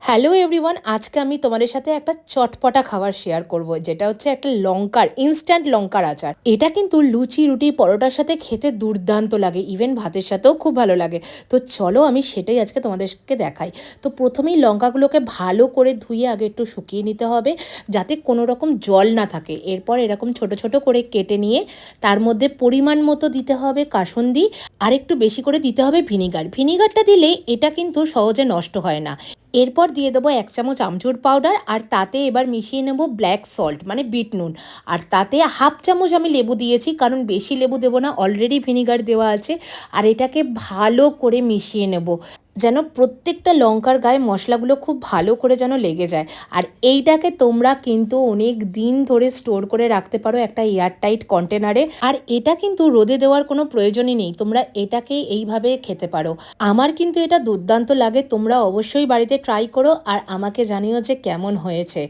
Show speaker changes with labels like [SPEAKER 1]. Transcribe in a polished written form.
[SPEAKER 1] Hello everyone, আজকে আমি তোমাদের সাথে একটা চটপটা খাবার শেয়ার করব, যেটা হচ্ছে একটা লঙ্কার ইনস্ট্যান্ট লঙ্কার আচার। এটা কিন্তু লুচি, রুটি, পরোটার সাথে খেতে দুর্দান্ত লাগে, ইভেন ভাতের সাথেও খুব ভালো লাগে। তো চলো আমি সেটাই আজকে তোমাদেরকে দেখাই। তো প্রথমেই লঙ্কাগুলোকে ভালো করে ধুয়ে আগে একটু শুকিয়ে নিতে হবে, যাতে কোনো রকম জল না থাকে। এরপর এরকম ছোট ছোট করে কেটে নিয়ে তার মধ্যে পরিমাণ মতো দিতে হবে কাসুন্দি, আর একটু বেশি করে দিতে হবে ভিনিগার। ভিনিগারটা দিলে এটা কিন্তু সহজে নষ্ট হয় না। এরপর দিয়ে দেবো 1 চামচ আমচুর পাউডার, আর তাতে এবার মিশিয়ে নেব ব্ল্যাক সল্ট মানে বিট নুন। আর তাতে 1/2 চামচ আমি লেবু দিয়েছি, কারণ বেশি লেবু দেবো না, অলরেডি ভিনিগার দেওয়া আছে। আর এটাকে ভালো করে মিশিয়ে নেব, যেন প্রত্যেকটা লঙ্কার গায়ে মশলাগুলো খুব ভালো করে যেন লেগে যায়। আর এইটাকে তোমরা কিন্তু অনেক দিন ধরে স্টোর করে রাখতে পারো একটা এয়ারটাইট কন্টেনারে। আর এটা কিন্তু রোদে দেওয়ার কোনো প্রয়োজনই নেই, তোমরা এটাকেই এইভাবে খেতে পারো। আমার কিন্তু এটা দুর্দান্ত লাগে, তোমরা অবশ্যই বাড়িতে ট্রাই করো আর আমাকে জানিও যে কেমন হয়েছে।